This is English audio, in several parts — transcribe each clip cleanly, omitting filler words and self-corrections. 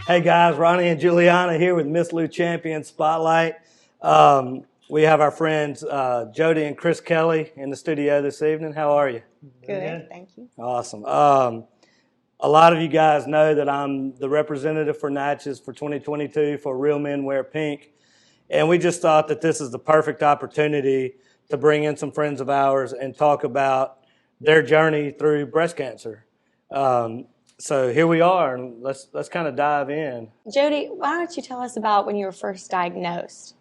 Hey guys, Ronnie and Juliana here with Miss Lou Champion Spotlight. We have our friends Jodi and Chris Kelley in the studio this evening. How are you? Good, thank you. Awesome. A lot of you guys know that I'm the representative for Natchez for 2022 for Real Men Wear Pink. And we just thought that this is the perfect opportunity to bring in some friends of ours and talk about their journey through breast cancer. So here we are, and let's kind of dive in. Jodi, why don't you tell us about when you were first diagnosed?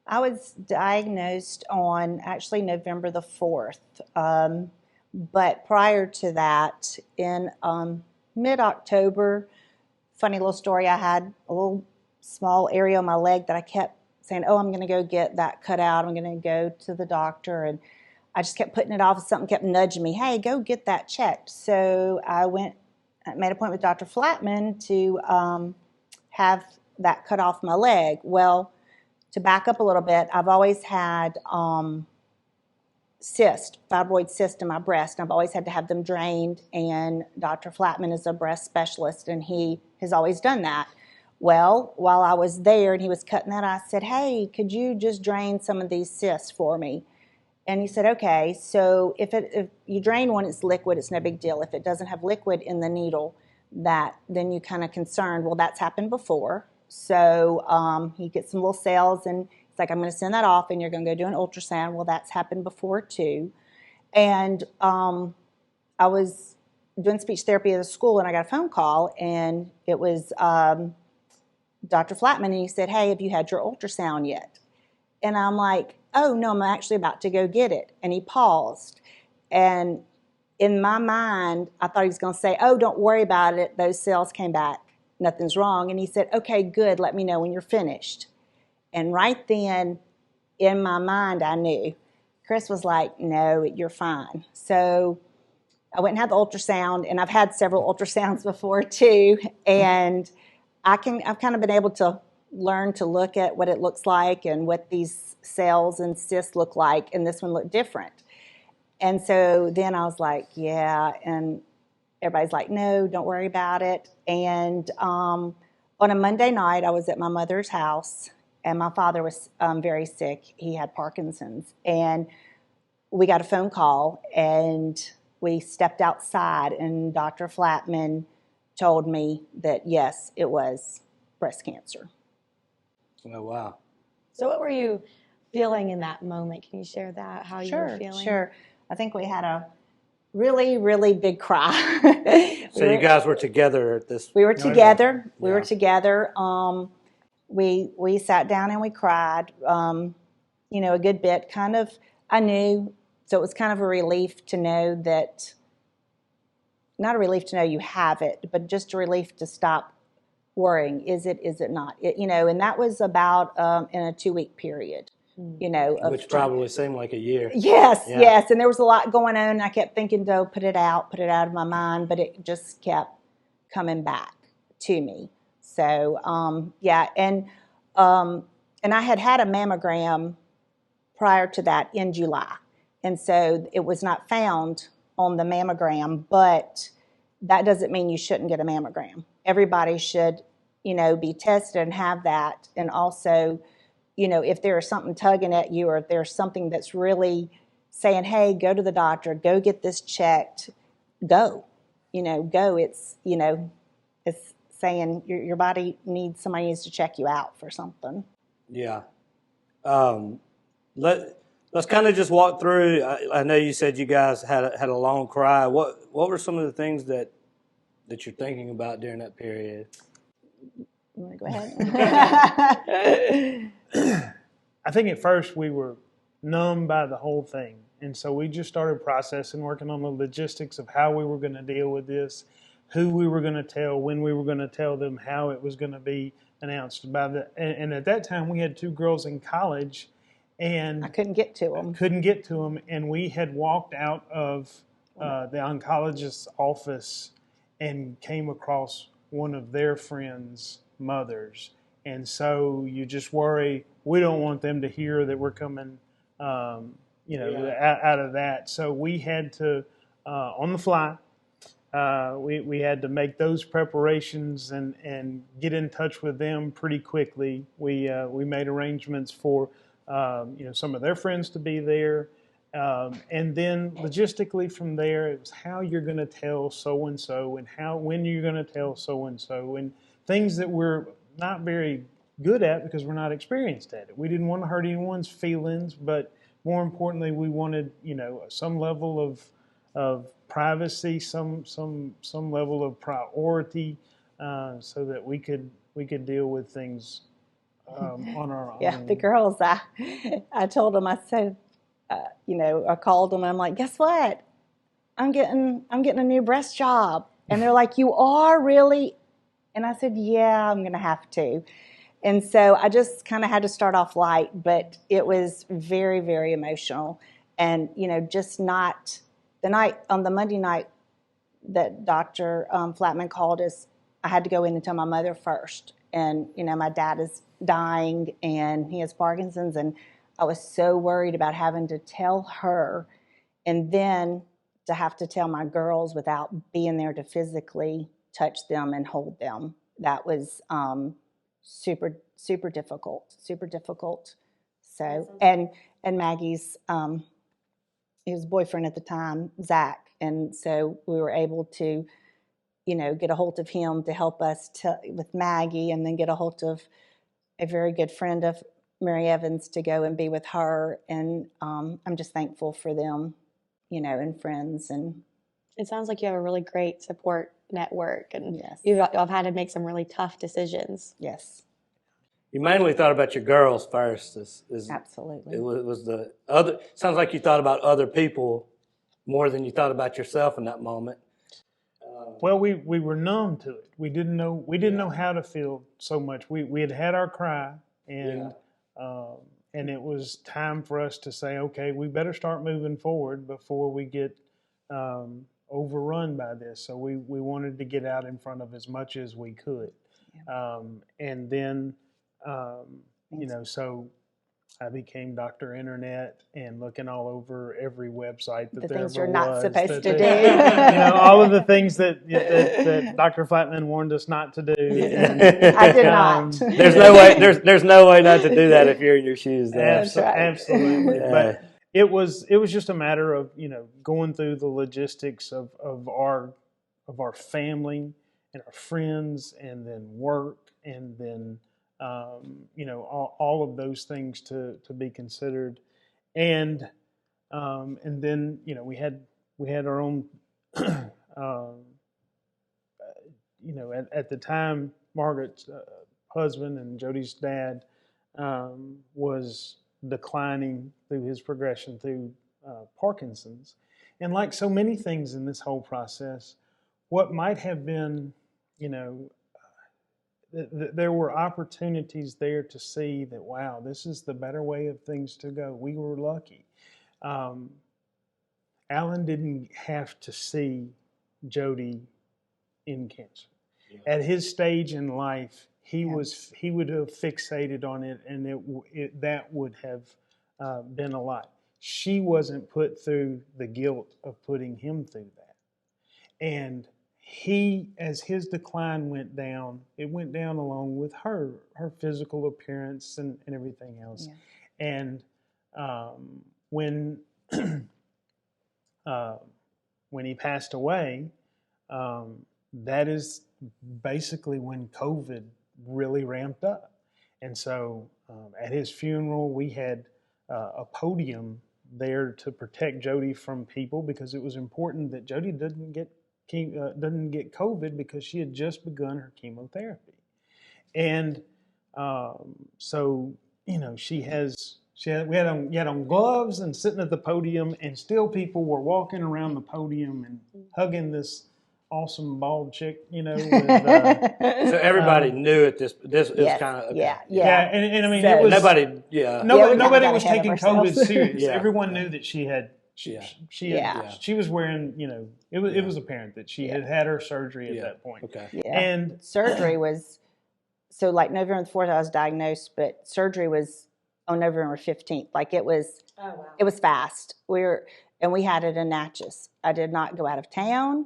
I was diagnosed on actually November the 4th. But prior to that, in mid-October, funny little story, I had a little small area on my leg that I kept saying, oh, I'm going to go get that cut out. I'm going to go to the doctor. And I just kept putting it off. Something kept nudging me, hey, go get that checked. So I made an appointment with Dr. Flatman to have that cut off my leg. Well, to back up a little bit, I've always had fibroid cyst in my breast, and I've always had to have them drained, and Dr. Flatman is a breast specialist, and he has always done that. Well, while I was there and he was cutting that, I said, hey, could you just drain some of these cysts for me? And he said, okay. So if you drain one, it's liquid, it's no big deal. If it doesn't have liquid in the needle, then you kind of concerned, well, that's happened before. So you get some little cells, and it's like, I'm going to send that off, and you're going to go do an ultrasound. Well, that's happened before too. And I was doing speech therapy at a school, and I got a phone call, and it was Dr. Flatman, and he said, hey, have you had your ultrasound yet? And I'm like, oh, no, I'm actually about to go get it. And he paused. And in my mind, I thought he was going to say, oh, don't worry about it. Those cells came back. Nothing's wrong. And he said, okay, good. Let me know when you're finished. And right then, in my mind, I knew. Chris was like, no, you're fine. So I went and had the ultrasound, and I've had several ultrasounds before too. And I've kind of been able to learn to look at what it looks like and what these cells and cysts look like, and this one looked different. And so then I was like, yeah, and everybody's like, no, don't worry about it. And on a Monday night, I was at my mother's house, and my father was very sick. He had Parkinson's, and we got a phone call, and we stepped outside, and Dr. Flatman told me that, yes, it was breast cancer. Oh, wow. So what were you feeling in that moment? Can you share that, how you were feeling? Sure. I think we had a really, really big cry. So you guys were together at this? We were together. We were together. We sat down and we cried, a good bit. Kind of, I knew, so it was kind of a relief to know that, not a relief to know you have it, but just a relief to stop worrying. Is it not? And that was about in a 2-week period. Which probably seemed like a year. Yes. And there was a lot going on. And I kept thinking, to put it out of my mind, but it just kept coming back to me. So, and I had a mammogram prior to that in July. And so it was not found on the mammogram, but that doesn't mean you shouldn't get a mammogram. Everybody should, be tested and have that. And also, if there's something tugging at you, or if there's something that's really saying, hey, go to the doctor, go get this checked, go. It's, it's saying your body somebody needs to check you out for something. Yeah. Let's kind of just walk through. I know you said you guys had a long cry. What were some of the things that you're thinking about during that period? You want to go ahead? I think at first we were numb by the whole thing. And so we just started processing, working on the logistics of how we were going to deal with this, who we were going to tell, when we were going to tell them, how it was going to be announced. And at that time, we had 2 girls in college, and I couldn't get to them. And we had walked out of the oncologist's office and came across one of their friends' mothers. And so you just worry, we don't want them to hear that we're coming, out of that. So we had to, on the fly, we had to make those preparations and get in touch with them pretty quickly. We made arrangements for some of their friends to be there, and then logistically from there, it was how you're going to tell so and so, and when you're going to tell so and so, and things that we're not very good at because we're not experienced at it. We didn't want to hurt anyone's feelings, but more importantly, we wanted some level of privacy, some level of priority, so that we could deal with things on our own. Yeah, the girls, I told them, I said, I called them and I'm like, guess what? I'm getting a new breast job. And they're like, you are really? And I said, yeah, I'm going to have to. And so I just kind of had to start off light, but it was very, very emotional. And, just not on the Monday night that Dr. Flatman called us, I had to go in and tell my mother first. And, my dad is dying and he has Parkinson's. And I was so worried about having to tell her and then to have to tell my girls without being there to physically touch them and hold them. That was super, super difficult. So, and Maggie's, his boyfriend at the time, Zach. And so we were able to, get a hold of him to help us with Maggie, and then get a hold of a very good friend of Mary Evans to go and be with her. And I'm just thankful for them, and friends. And it sounds like you have a really great support network, and yes. you've had to make some really tough decisions. Yes. You mainly thought about your girls first. Absolutely. It was the other. Sounds like you thought about other people more than you thought about yourself in that moment. Well, we were numb to it. We didn't know how to feel so much. We had our cry, and it was time for us to say, okay, we better start moving forward before we get overrun by this. So we wanted to get out in front of as much as we could, and then so I became Dr. Internet and looking all over every website that there ever was. The things you're not supposed to do. All of the things that Dr. Flatman warned us not to do. And, I did not. There's no way. There's no way not to do that if you're in your shoes. Absolutely. But it was just a matter of going through the logistics of our family and our friends, and then work, and then all of those things to be considered, and then we had our own at the time Margaret's husband and Jodi's dad was declining through his progression through Parkinson's, and like so many things in this whole process, what might have been there were opportunities there to see that, wow, this is the better way of things to go. We were lucky. Alan didn't have to see Jodi in cancer. Yeah. At his stage in life, he would have fixated on it, and that would have been a lot. She wasn't put through the guilt of putting him through that. And as his decline went down, it went down along with her physical appearance and everything else. Yeah. And when he passed away, that is basically when COVID really ramped up. And so at his funeral, we had a podium there to protect Jodi from people, because it was important that Jodi doesn't get COVID, because she had just begun her chemotherapy. And so we had on gloves and sitting at the podium, and still people were walking around the podium and hugging this awesome bald chick, with, so everybody knew it. This is kind of okay. Yeah, and I mean, so, it was nobody was taking COVID serious. Yeah. Everyone knew that she had. She was wearing, it was apparent that she had her surgery at that point. Okay. Yeah. And surgery was, so like November 4th I was diagnosed, but surgery was on November 15th. Like it was, it was fast. We had it in Natchez. I did not go out of town.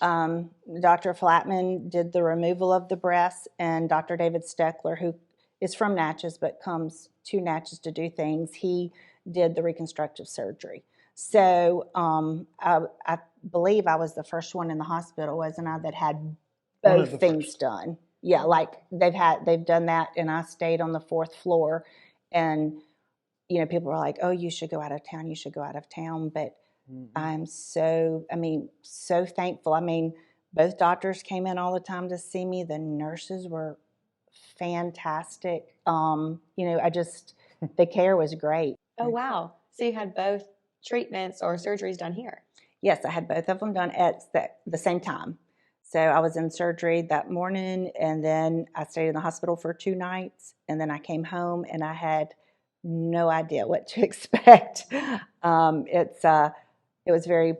Dr. Flatman did the removal of the breasts, and Dr. David Steckler, who is from Natchez but comes to Natchez to do things, he did the reconstructive surgery. So I believe I was the first one in the hospital, wasn't I, that had both things done. Yeah, like they've done that, and I stayed on the 4th floor, and people were like, "Oh, you should go out of town. You should go out of town." But I'm so thankful. I mean, both doctors came in all the time to see me. The nurses were fantastic. The care was great. Oh, wow. So you had both treatments or surgeries done here? Yes, I had both of them done at the same time. So I was in surgery that morning, and then I stayed in the hospital for 2 nights, and then I came home, and I had no idea what to expect. It was very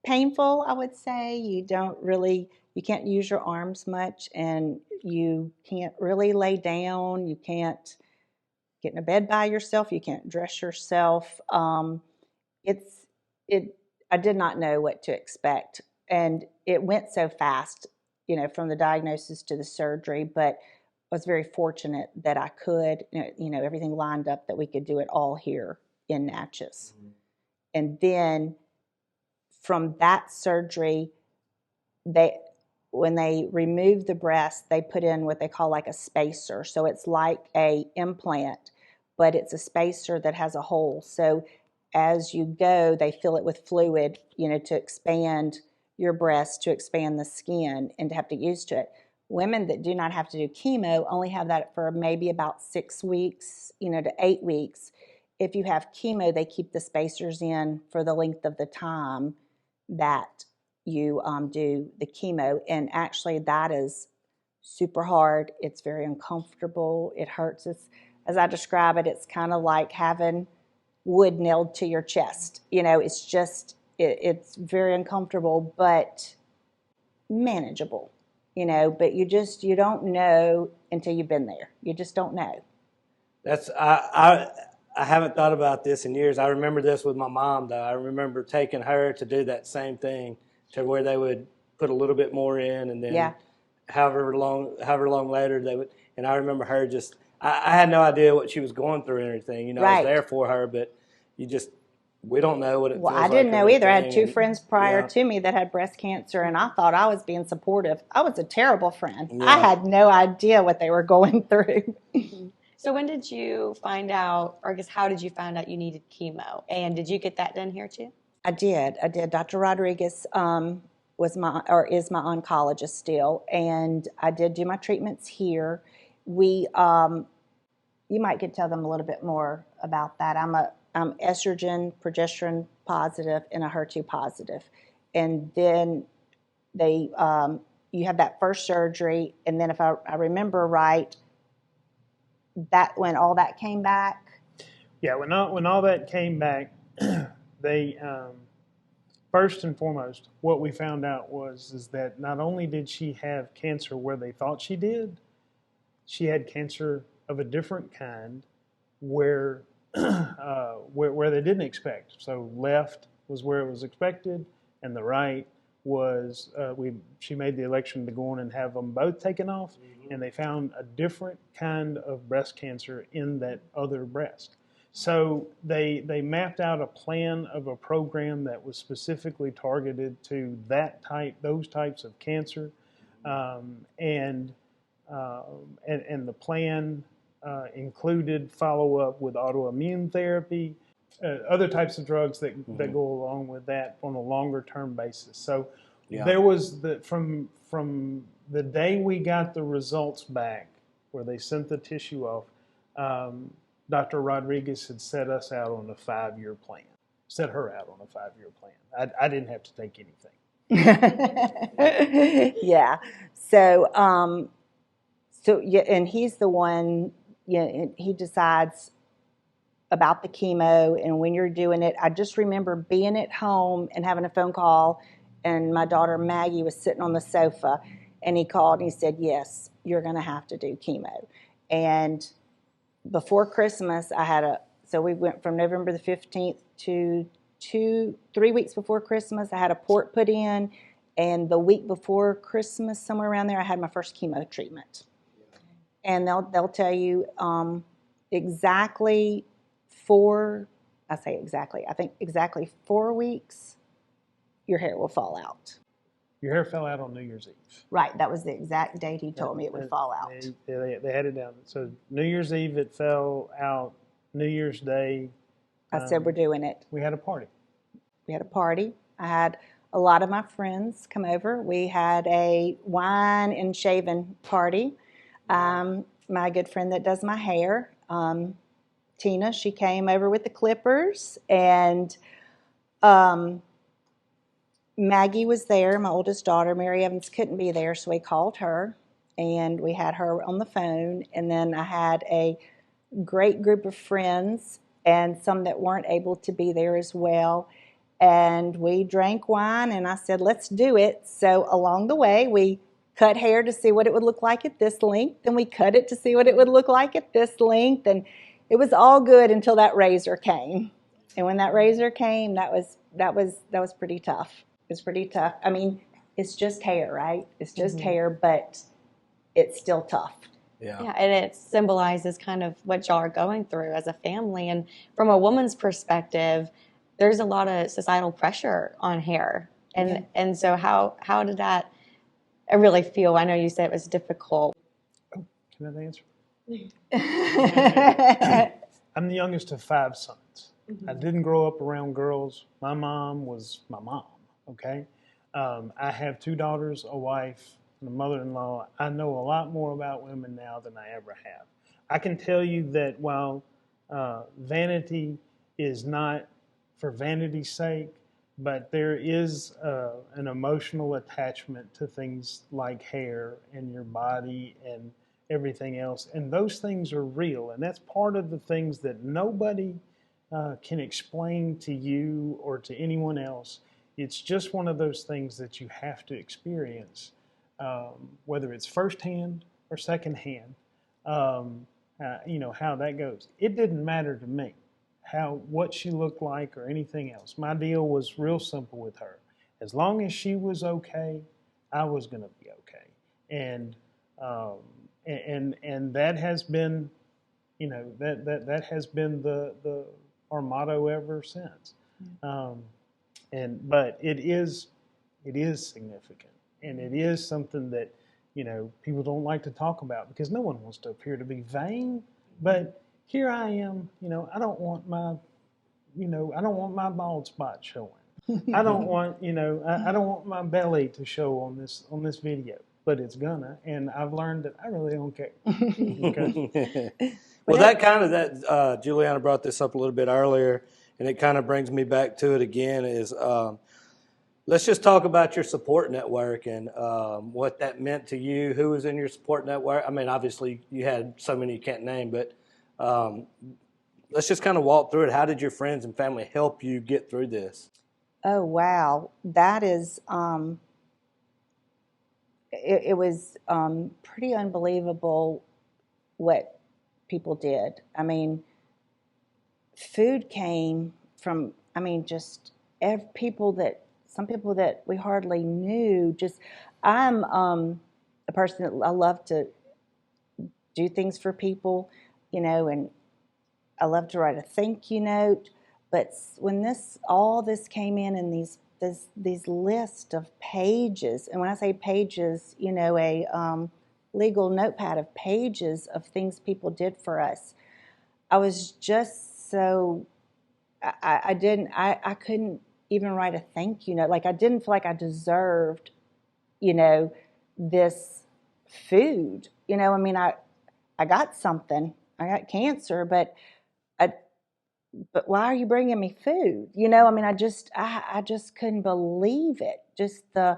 painful, I would say. You can't use your arms much, and you can't really lay down. You can't get in a bed by yourself. You can't dress yourself. I did not know what to expect, and it went so fast, from the diagnosis to the surgery, but I was very fortunate that I could, everything lined up that we could do it all here in Natchez. Mm-hmm. And then from that surgery, when they removed the breast, they put in what they call like a spacer. So it's like a implant, but it's a spacer that has a hole. So as you go, they fill it with fluid, to expand your breast, to expand the skin, and to have to get used to it. Women that do not have to do chemo only have that for maybe about 6 weeks, to 8 weeks. If you have chemo, they keep the spacers in for the length of the time that you do the chemo. And actually, that is super hard. It's very uncomfortable. It hurts. As I describe it, it's kind of like having wood nailed to your chest. It's just, it's very uncomfortable, but manageable. But you don't know until you've been there. You just don't know. I haven't thought about this in years. I remember this with my mom, though. I remember taking her to do that same thing, to where they would put a little bit more in, and then however long later they would. And I remember her I had no idea what she was going through and everything. I was there for her, but we don't know what it feels like. Well, I didn't know either. I had 2 friends prior to me that had breast cancer, and I thought I was being supportive. I was a terrible friend. Yeah. I had no idea what they were going through. So when did you find out, or I guess how did you find out you needed chemo? And did you get that done here too? I did. Dr. Rodriguez is my oncologist still, and I did do my treatments here. You might could tell them a little bit more about that. I'm estrogen, progesterone positive, and a HER2 positive. And then you have that first surgery, and then if I remember right, that when all that came back. Yeah, when all that came back, they first and foremost, what we found out is that not only did she have cancer where they thought she did, she had cancer of a different kind where they didn't expect. So left was where it was expected, and the right was she made the election to go on and have them both taken off, mm-hmm. and they found a different kind of breast cancer in that other breast. So they mapped out a plan of a program that was specifically targeted to those types of cancer, and the plan included follow-up with autoimmune therapy, other types of drugs that go along with that on a longer-term basis. So there was from the day we got the results back, where they sent the tissue off, Dr. Rodriguez had set us out on a 5-year plan. Set her out on a 5-year plan. I didn't have to take anything. Yeah. So and he's the one. He decides about the chemo and when you're doing it. I just remember being at home and having a phone call, and my daughter Maggie was sitting on the sofa, and he called and he said, "Yes, you're going to have to do chemo." And before Christmas, so we went from November the 15th to 3 weeks before Christmas. I had a port put in, And the week before Christmas, somewhere around there, I had my first chemo treatment. And they'll tell you exactly I think exactly 4 weeks, your hair will fall out. Your hair fell out on New Year's Eve. Right, that was the exact date he told me it would fall out. They had it down. So New Year's Eve it fell out. New Year's Day, I said, we're doing it. we had a party. I had a lot of my friends come over. We had a wine and shaving party. My good friend that does my hair, Tina, she came over with the clippers, and Maggie was there, my oldest daughter. Mary Evans couldn't be there, so we called her, and we had her on the phone. And then I had a great group of friends and some that weren't able to be there as well. And we drank wine, and I said, let's do it. So along the way, we cut hair to see what it would look like at this length, and we cut it to see what it would look like at this length. And it was all good until that razor came. And when that razor came, that was pretty tough. It was pretty tough. I mean, it's just hair, right? It's just hair, but it's still tough. Yeah, and it symbolizes kind of what y'all are going through as a family. And from a woman's perspective, there's a lot of societal pressure on hair. And so how did that really feel? I know you said it was difficult. Can I answer? I'm the youngest of 5 sons. I didn't grow up around girls. My mom was my mom, okay? I have 2 daughters, a wife, and a mother-in-law. I know a lot more about women now than I ever have. I can tell you that while vanity is not for vanity's sake, but there is an emotional attachment to things like hair and your body and everything else. And those things are real. And that's part of the things that nobody can explain to you or to anyone else. It's just one of those things that you have to experience, whether it's firsthand or secondhand, how that goes. It didn't matter to me what she looked like or anything else. My deal was real simple with her. As long as she was okay, I was going to be okay. And that has been, that has been our motto ever since. But it is significant, and it is something that people don't like to talk about because no one wants to appear to be vain. But here I am, I don't want my bald spot showing. I don't want, I don't want my belly to show on this video, but it's gonna. And I've learned that I really don't care. Okay. Well, Juliana brought this up a little bit earlier, and it kind of brings me back to it again. Is let's just talk about your support network and what that meant to you. Who was in your support network? I mean, obviously you had so many you can't name, but let's just kind of walk through it. How did your friends and family help you get through this? Oh, wow. That is, it was pretty unbelievable what people did. I mean, food came from, just some people that we hardly knew. I'm a person that I love to do things for people, and I love to write a thank you note. But when all this came in these list of pages, and when I say pages, a legal notepad of pages of things people did for us, I was just so I couldn't even write a thank you note. Like I didn't feel like I deserved, this food. I got something. I got cancer, but why are you bringing me food? I just couldn't believe it. Just the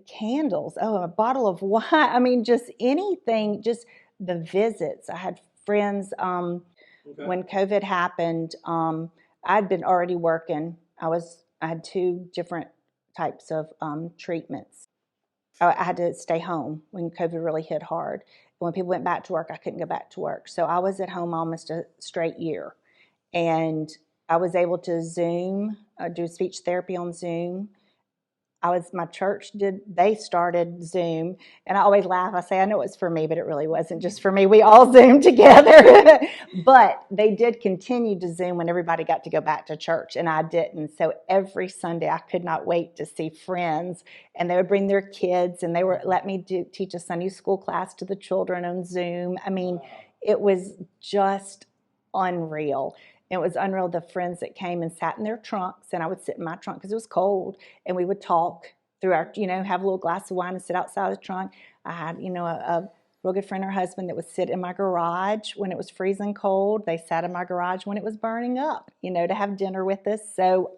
candles. Oh, a bottle of wine. Just anything. Just the visits. I had friends. When COVID happened, I'd been already working. I had 2 different types of treatments. I had to stay home when COVID really hit hard. When people went back to work, I couldn't go back to work. So I was at home almost a straight year. And I was able to Zoom, do speech therapy on Zoom. my church they started Zoom, and I always laugh. I say, I know it's for me, but it really wasn't just for me. We all Zoomed together. But they did continue to Zoom when everybody got to go back to church, and I didn't. So every Sunday, I could not wait to see friends, and they would bring their kids, and they were let me teach a Sunday school class to the children on Zoom. I mean, it was just unreal. It was unreal, the friends that came and sat in their trunks, and I would sit in my trunk because it was cold, and we would talk through our, have a little glass of wine and sit outside the trunk. I had, a real good friend, her husband, that would sit in my garage when it was freezing cold. They sat in my garage when it was burning up, to have dinner with us. So,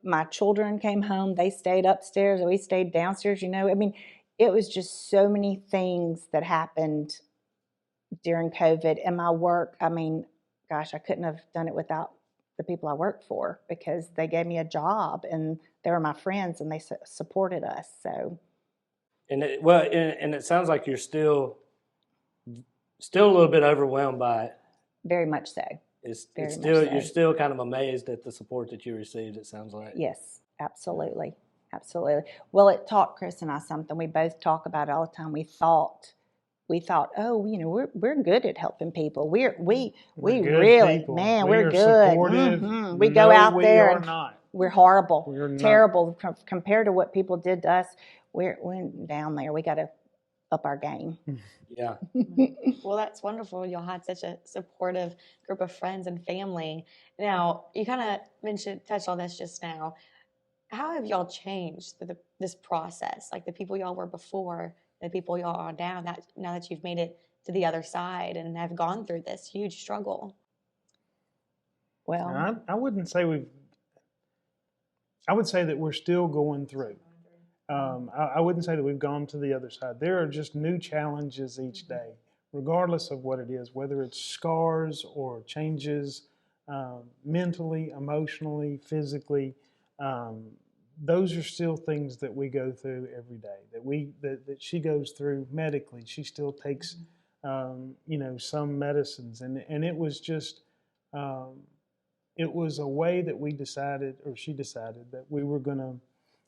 my children came home. They stayed upstairs, we stayed downstairs, I mean, it was just so many things that happened during COVID. And my work, I mean, gosh, I couldn't have done it without the people I worked for, because they gave me a job and they were my friends and they supported us. So, and it sounds like you're still a little bit overwhelmed by it. Very much so. It's still so. You're still kind of amazed at the support that you received. It sounds like. Yes, absolutely, absolutely. Well, it taught Chris and I something. We both talk about it all the time. We thought, oh, we're good at helping people. We really, people. Man, we're good. Mm-hmm. We go out there and we're horrible, terrible compared to what people did to us. We're down there. We got to up our game. Yeah. Well, that's wonderful. Y'all had such a supportive group of friends and family. Now, you kind of touched on this just now. How have y'all changed this process? Like the people y'all were before, the people y'all are now that you've made it to the other side and have gone through this huge struggle? Well, I wouldn't say I would say that we're still going through. I wouldn't say that we've gone to the other side. There are just new challenges each day, regardless of what it is, whether it's scars or changes mentally, emotionally, physically. Those are still things that we go through every day, that she goes through medically. She still takes, some medicines. And it was just, it was a way that she decided that we were going to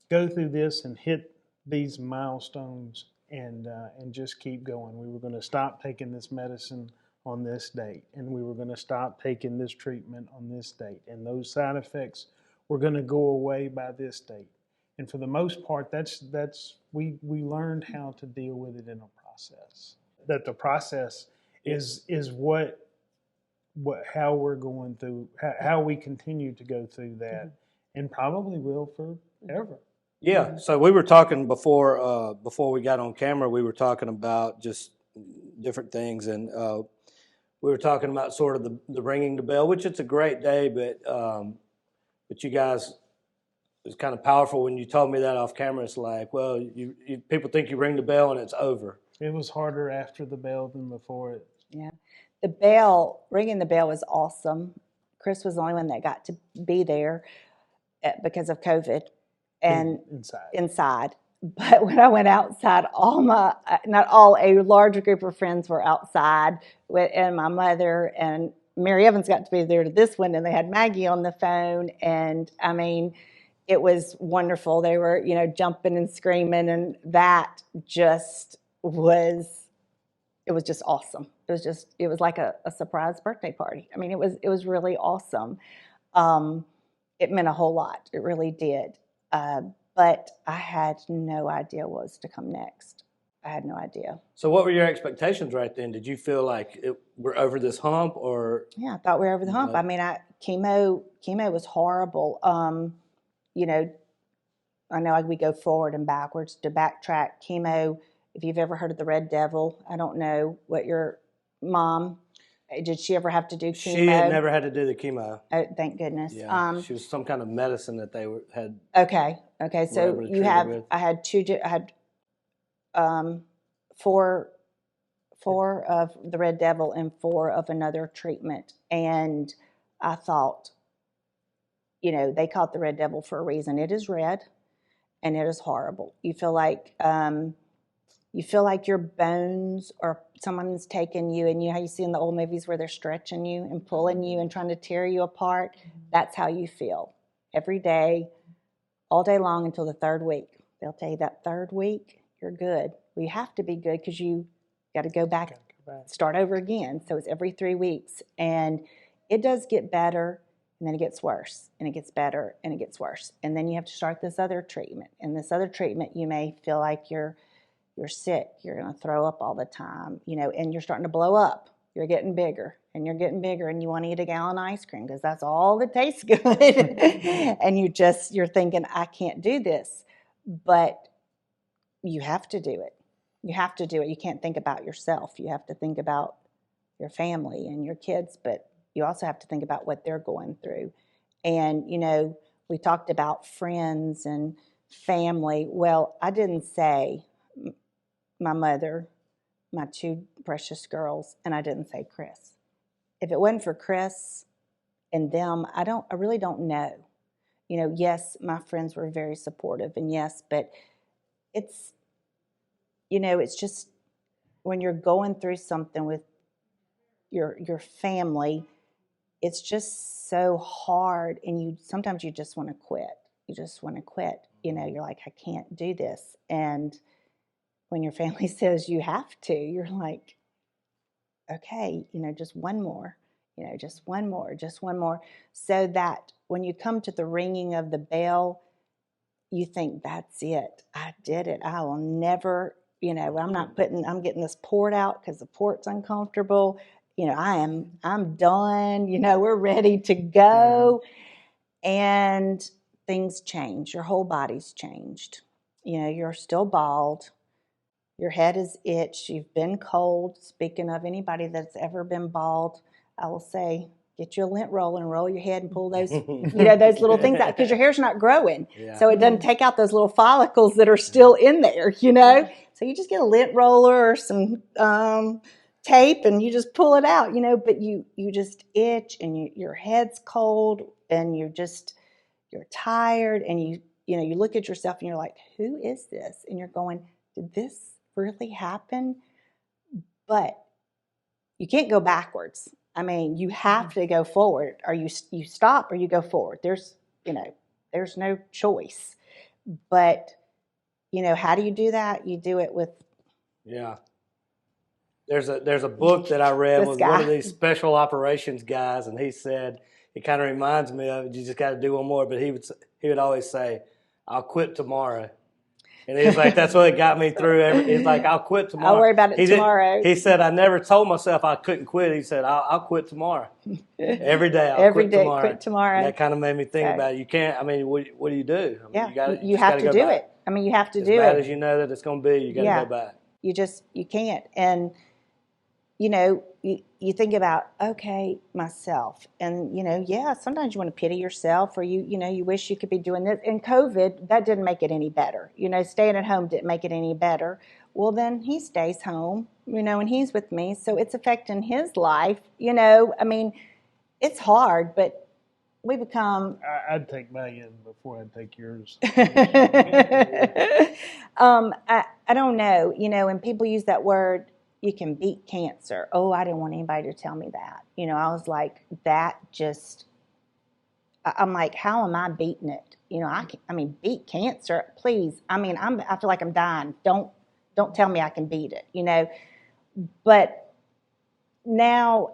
go through this and hit these milestones and just keep going. We were going to stop taking this medicine on this date, and we were going to stop taking this treatment on this date, and those side effects were going to go away by this date. And for the most part, we learned how to deal with it in a process. That the process is how we're going through, how we continue to go through that, and probably will forever. Yeah. So we were talking before we got on camera. We were talking about just different things, and we were talking about sort of the ringing the bell, which it's a great day, but you guys, it's kind of powerful when you told me that off camera. It's like, well, you people think you ring the bell and it's over. It was harder after the bell than before it. Yeah, ringing the bell was awesome. Chris was the only one that got to be there because of COVID. And inside. But when I went outside, a larger group of friends were outside, and my mother and Mary Evans got to be there to this one, and they had Maggie on the phone, and I mean, it was wonderful. They were, jumping and screaming, and that just was, it was just awesome. It was like a surprise birthday party. I mean, it was really awesome. It meant a whole lot. It really did. But I had no idea what was to come next. I had no idea. So what were your expectations right then? Did you feel like we're over this hump, or? Yeah, I thought we were over the hump. I mean, chemo was horrible. I know we go forward and backwards. To backtrack, chemo, if you've ever heard of the Red Devil, I don't know what your mom, did she ever have to do chemo? She had never had to do the chemo. Oh, thank goodness. Yeah, she was some kind of medicine that they had. Okay. So I had four of the Red Devil and 4 of another treatment, and I thought, they call it the Red Devil for a reason. It is red, and it is horrible. You feel like your bones, or someone's taking you, and how you see in the old movies where they're stretching you and pulling you and trying to tear you apart. That's how you feel every day all day long until the third week. They'll tell you that third week, you're good. Well, you have to be good because you got to go back, start over again. So it's every 3 weeks. And it does get better, and then it gets worse, and it gets better, and it gets worse. And then you have to start this other treatment. And this other treatment, you may feel like you're sick, you're going to throw up all the time, and you're starting to blow up. You're getting bigger, and you're getting bigger, and you want to eat a gallon of ice cream because that's all that tastes good. And you're thinking, I can't do this. But you have to do it. You have to do it. You can't think about yourself. You have to think about your family and your kids, but you also have to think about what they're going through. And, we talked about friends and family. Well, I didn't say my mother, my 2 precious girls, and I didn't say Chris. If it wasn't for Chris and them, I really don't know. Yes, my friends were very supportive, and yes, but it's just when you're going through something with your family, it's just so hard, and sometimes you just want to quit. You just want to quit. You're like, I can't do this. And when your family says you have to, you're like, okay, just one more, just one more. So that when you come to the ringing of the bell, you think, that's it. I did it. I will never, I'm getting this port out because the port's uncomfortable. I'm done. We're ready to go. And things change. Your whole body's changed. You're still bald. Your head is itched. You've been cold. Speaking of anybody that's ever been bald, I will say, get you a lint roller and roll your head and pull those, those little things out because your hair's not growing. Yeah. So it doesn't take out those little follicles that are still in there, So you just get a lint roller or some tape and you just pull it out, but you just itch and your head's cold and you're tired and you look at yourself and you're like, who is this? And you're going, did this really happen? But you can't go backwards. I mean, you have to go forward, or you stop or you go forward. There's no choice. But how do you do that? You do it with There's a book that I read with one of these special operations guys, and he said, it kind of reminds me of it, you just got to do one more, but he would always say, I'll quit tomorrow. And he's like, that's what got me through. He's like, I'll quit tomorrow. I'll worry about it tomorrow. He said, I never told myself I couldn't quit. He said, I'll quit tomorrow. Every day I'll quit tomorrow. And that kind of made me think about it. You can't, what do you do? You have to do it. You have to do it. As bad as you know that it's going to be, you got to go back. You can't. And, you think about, okay, myself. And, sometimes you want to pity yourself or you wish you could be doing this. And COVID, that didn't make it any better. Staying at home didn't make it any better. Well, then he stays home, and he's with me. So it's affecting his life. It's hard, but we become... I'd take mine before I'd take yours. I don't know, and people use that word, you can beat cancer. Oh, I didn't want anybody to tell me that. I was like, I'm like, how am I beating it? Beat cancer, please. I feel like I'm dying. Don't tell me I can beat it, But now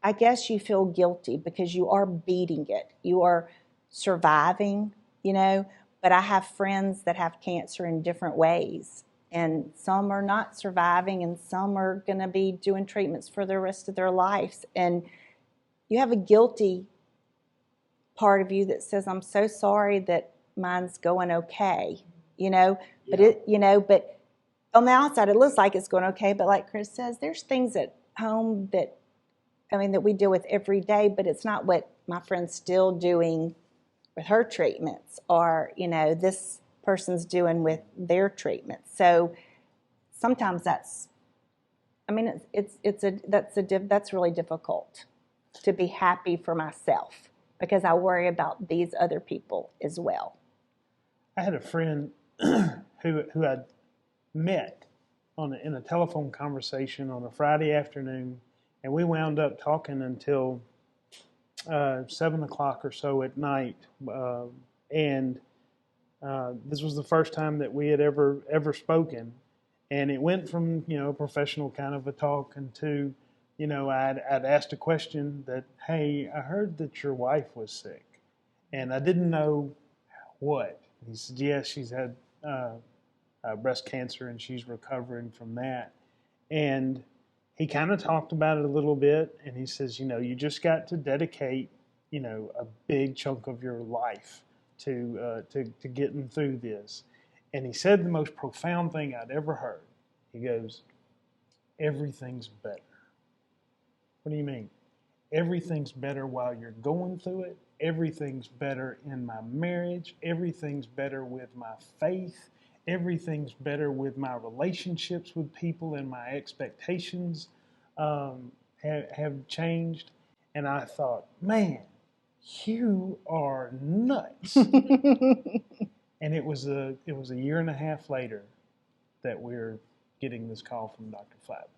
I guess you feel guilty because you are beating it. You are surviving, but I have friends that have cancer in different ways. And some are not surviving, and some are going to be doing treatments for the rest of their lives. And you have a guilty part of you that says, I'm so sorry that mine's going okay, But on the outside, it looks like it's going okay. But like Chris says, there's things at home that we deal with every day, but it's not what my friend's still doing with her treatments or, this person's doing with their treatment. So sometimes that's really difficult to be happy for myself because I worry about these other people as well. I had a friend who I'd met in a telephone conversation on a Friday afternoon, and we wound up talking until 7 o'clock or so at night, and this was the first time that we had ever spoken, and it went from a professional kind of a talk into I'd asked a question that, hey, I heard that your wife was sick, and I didn't know what. He said, yes, she's had breast cancer and she's recovering from that. And he kind of talked about it a little bit, and he says, you just got to dedicate, a big chunk of your life to getting through this. And he said the most profound thing I'd ever heard. He goes, everything's better. What do you mean? Everything's better while you're going through it. Everything's better in my marriage. Everything's better with my faith. Everything's better with my relationships with people, and my expectations have changed. And I thought, man, you are nuts. And it was a year and a half later that we're getting this call from Dr. Flapp.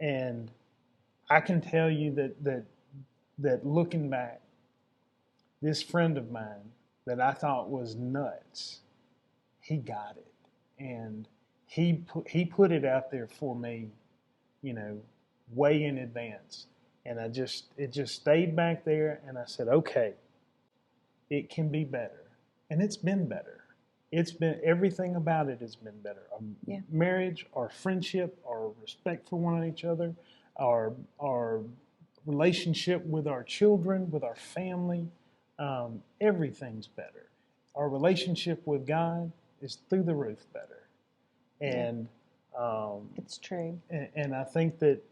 And I can tell you that looking back, this friend of mine that I thought was nuts, he got it, and he put it out there for me, way in advance, and it just stayed back there, and I said, okay, it can be better, and it's been better. It's been, everything about it has been better. Our marriage, our friendship, our respect for one another, our relationship with our children, with our family, everything's better. Our relationship with God is through the roof better, and it's true. And I think that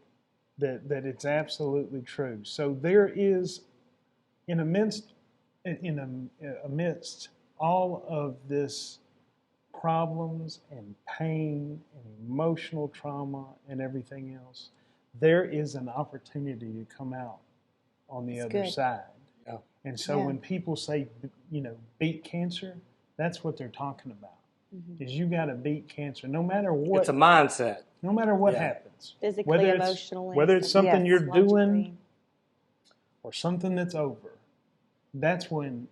it's absolutely true. So there is, amidst all of this problems and pain and emotional trauma and everything else, there is an opportunity to come out on the other side. Yeah. And so when people say, beat cancer, that's what they're talking about. Mm-hmm. Is you got to beat cancer, no matter what. It's a mindset. No matter what happens. Physically, emotionally. Whether it's something you're logically doing or something that's over, that's when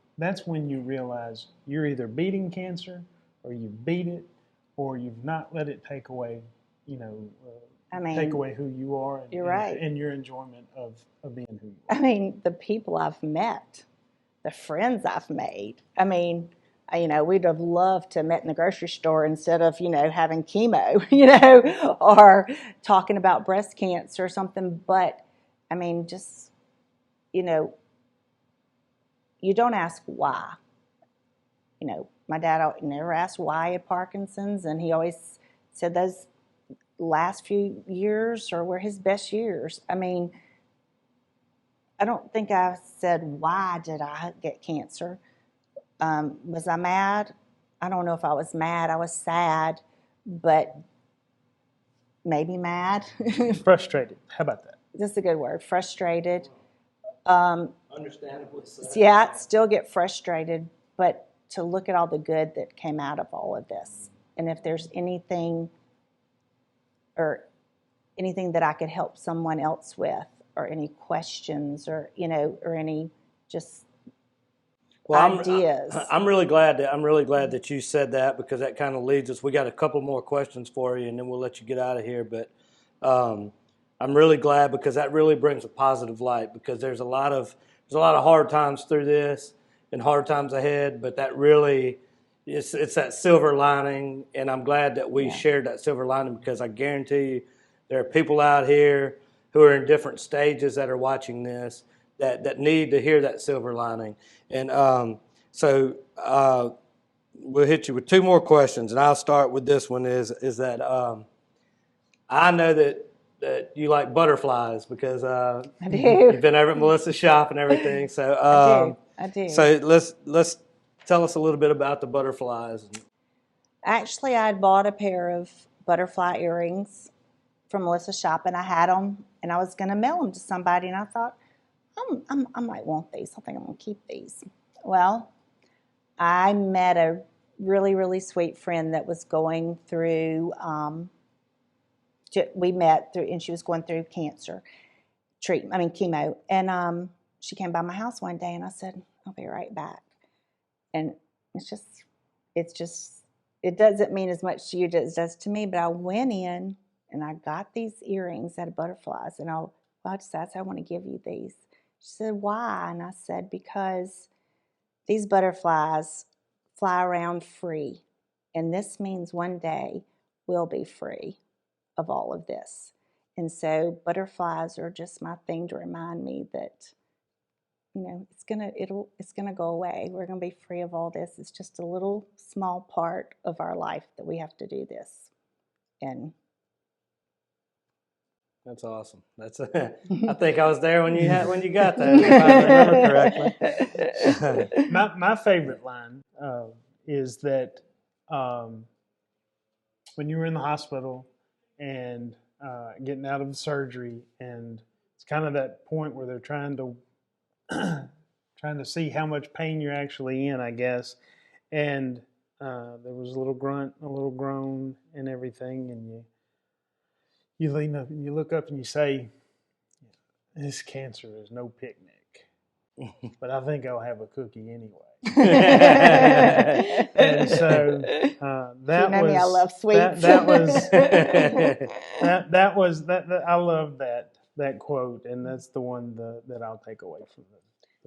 you realize you're either beating cancer, or you beat it, or you've not let it take away, take away who you are, and, you're right, and your enjoyment of being who you are. I mean, the people I've met, the friends I've made. I mean, we'd have loved to have met in the grocery store instead of, having chemo, or talking about breast cancer or something. But, I mean, just, you don't ask why. My dad never asked why he had Parkinson's, and he always said those last few years were his best years. I mean, I don't think I said, why did I get cancer? Was I mad? I don't know if I was mad. I was sad, but maybe mad. Frustrated. How about that? That's a good word. Frustrated. Understandably so. Yeah, still get frustrated, but to look at all the good that came out of all of this. And if there's anything that I could help someone else with, or any questions, or or any just ideas. I'm really glad that you said that, because that kind of leads us. We got a couple more questions for you, and then we'll let you get out of here. But I'm really glad, because that really brings a positive light, because there's a lot of hard times through this and hard times ahead, but that really it's that silver lining, and I'm glad that we shared that silver lining, because I guarantee you there are people out here who are in different stages that are watching this that need to hear that silver lining. And so we'll hit you with two more questions, and I'll start with this one. Is that I know that you like butterflies, because I do. You've been over at Melissa's shop and everything. So I do. So let's tell us a little bit about the butterflies. Actually, I had bought a pair of butterfly earrings from Melissa's shop, and I had them, and I was going to mail them to somebody, and I thought, I might want these. I think I'm going to keep these. Well, I met a really, really sweet friend that was going through, we met through, and she was going through chemo, and she came by my house one day, and I said, I'll be right back. And it doesn't mean as much to you as it does to me, but I went in and I got these earrings out of butterflies, and I just said, I want to give you these. She said, why? And I said, because these butterflies fly around free, and this means one day we'll be free of all of this. And so butterflies are just my thing to remind me that, it's gonna go away. We're gonna be free of all this. It's just a little small part of our life that we have to do this. And that's awesome. I think I was there when you got that, if I remember correctly. My favorite line is that when you were in the hospital and getting out of the surgery, and it's kind of that point where they're trying to see how much pain you're actually in, I guess. And there was a little grunt, a little groan, and everything, and you lean up and you look up and you say, "This cancer is no picnic, but I think I'll have a cookie anyway." And so that was. I love sweets. That was I love that quote, and that's the one that I'll take away from the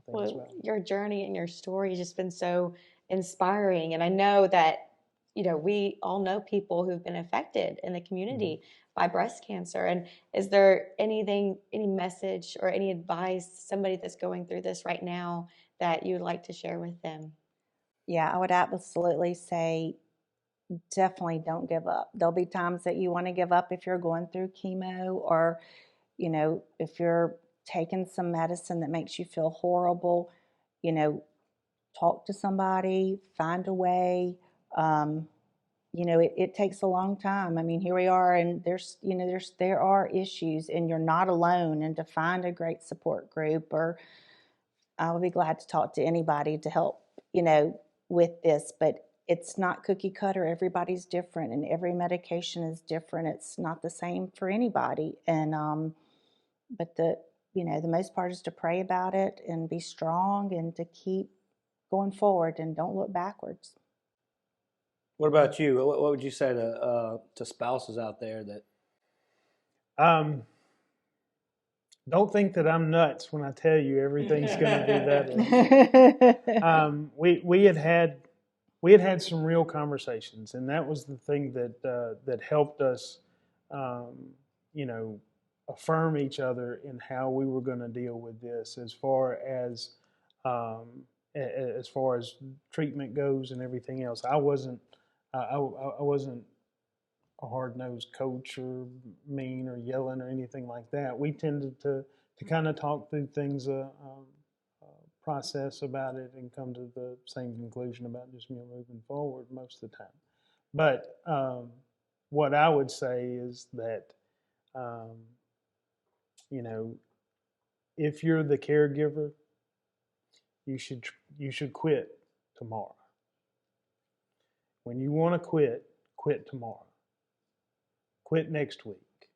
thing as well. Your journey and your story has just been so inspiring, and I know that we all know people who've been affected in the community by breast cancer. And is there any message or any advice, somebody that's going through this right now, that you would like to share with them? Yeah, I would absolutely say definitely don't give up. There'll be times that you want to give up if you're going through chemo, or if you're taking some medicine that makes you feel horrible. Talk to somebody, find a way. It takes a long time. I mean, here we are, and there are issues, and you're not alone. And to find a great support group, or I would be glad to talk to anybody to help, with this. But it's not cookie cutter. Everybody's different, and every medication is different. It's not the same for anybody. And but the most part is to pray about it and be strong, and to keep going forward and don't look backwards. What about you? What would you say to spouses out there that? Don't think that I'm nuts when I tell you everything's going to be better. We had some real conversations, and that was the thing that helped us, affirm each other in how we were going to deal with this, as far as treatment goes and everything else. I wasn't a hard-nosed coach, or mean, or yelling, or anything like that. We tended to kind of talk through things, process about it, and come to the same conclusion about just moving forward most of the time. But what I would say is that if you're the caregiver, you should quit tomorrow. When you want to quit tomorrow. Quit next week.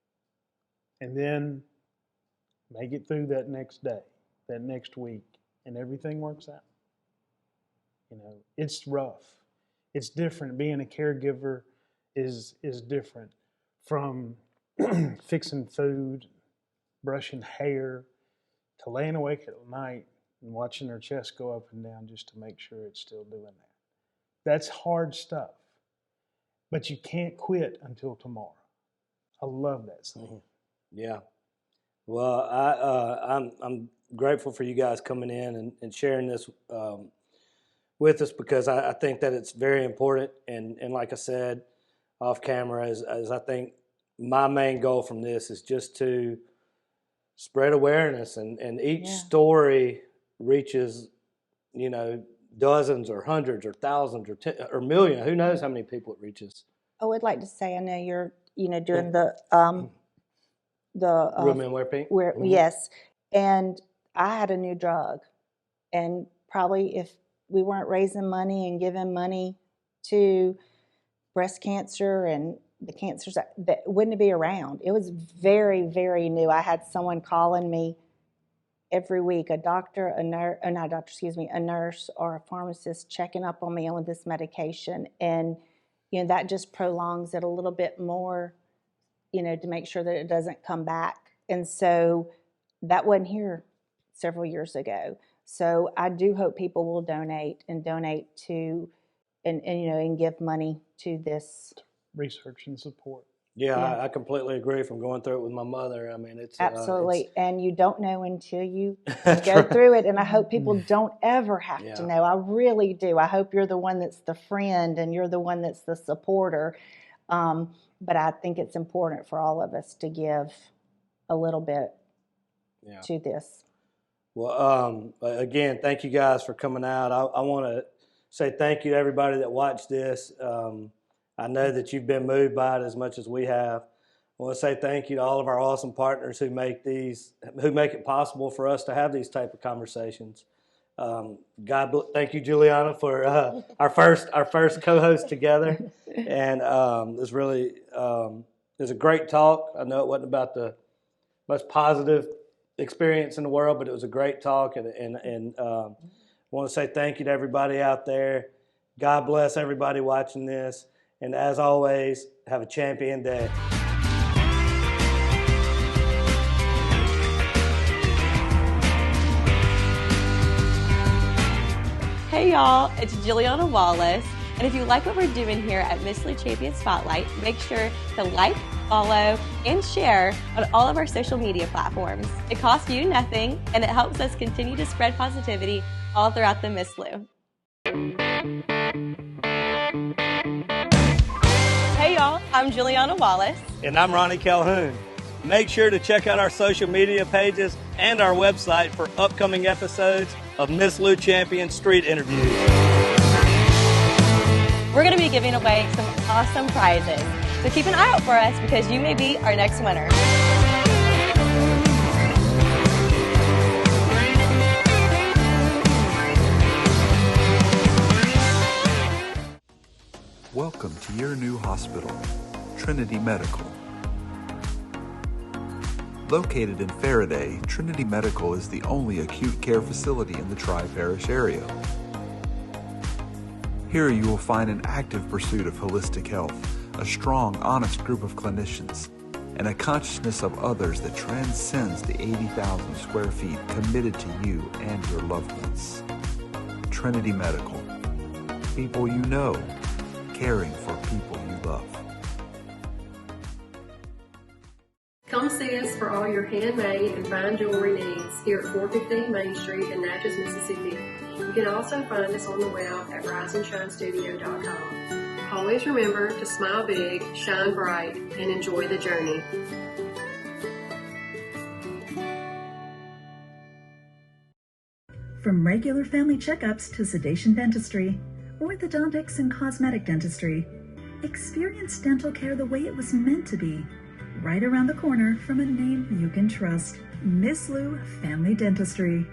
And then make it through that next day, that next week, and everything works out. It's rough. It's different. Being a caregiver is different from fixing food, brushing hair, to laying awake at night and watching their chest go up and down just to make sure it's still doing that. That's hard stuff. But you can't quit until tomorrow. I love that saying. Yeah. Well, I'm grateful for you guys coming in and sharing this with us, because I think that it's very important. And like I said off camera, as I think my main goal from this is just to spread awareness, and each story reaches, dozens or hundreds or thousands or millions. Who knows how many people it reaches? I would like to say, I know you're, doing the Real Men Wear Pink. Yes, and I had a new drug, and probably if we weren't raising money and giving money to breast cancer and the cancers, that wouldn't be around. It was very, very new. I had someone calling me every week a doctor, a nurse, not a doctor, excuse me, a nurse or a pharmacist checking up on me on this medication. And, that just prolongs it a little bit more, to make sure that it doesn't come back. And so that wasn't here several years ago. So I do hope people will donate to, and give money to this research and support. Yeah. I completely agree. From going through it with my mother, I mean, it's absolutely, and you don't know until you That's go right. through it. And I hope people don't ever have Yeah. to know. I really do. I hope you're the one that's the friend and you're the one that's the supporter. But I think it's important for all of us to give a little bit to this. Well, again, thank you guys for coming out. I want to say thank you to everybody that watched this. I know that you've been moved by it as much as we have. I want to say thank you to all of our awesome partners who make it possible for us to have these type of conversations. Thank you, Juliana, for our first co-host together, and it was really it was a great talk. I know it wasn't about the most positive experience in the world, but it was a great talk, and I want to say thank you to everybody out there. God bless everybody watching this, and as always, have a champion day. Hey y'all, it's Juliana Wallace, and if you like what we're doing here at Miss Lou Champion Spotlight, make sure to like, follow, and share on all of our social media platforms. It costs you nothing, and it helps us continue to spread positivity all throughout the Miss Lou. Hey y'all, I'm Juliana Wallace. And I'm Ronnie Calhoun. Make sure to check out our social media pages and our website for upcoming episodes of Miss Lou Champion Street Interviews. We're going to be giving away some awesome prizes, so keep an eye out for us because you may be our next winner. Welcome to your new hospital, Trinity Medical. Located in Faraday, Trinity Medical is the only acute care facility in the Tri-Parish area. Here you will find an active pursuit of holistic health, a strong, honest group of clinicians, and a consciousness of others that transcends the 80,000 square feet committed to you and your loved ones. Trinity Medical. People you know, caring for people you love. Come see us for all your handmade and fine jewelry needs here at 415 Main Street in Natchez, Mississippi. You can also find us on the web at riseandshinestudio.com. Always remember to smile big, shine bright, and enjoy the journey. From regular family checkups to sedation dentistry, orthodontics and cosmetic dentistry, experience dental care the way it was meant to be. Right around the corner from a name you can trust, Miss Lou Family Dentistry.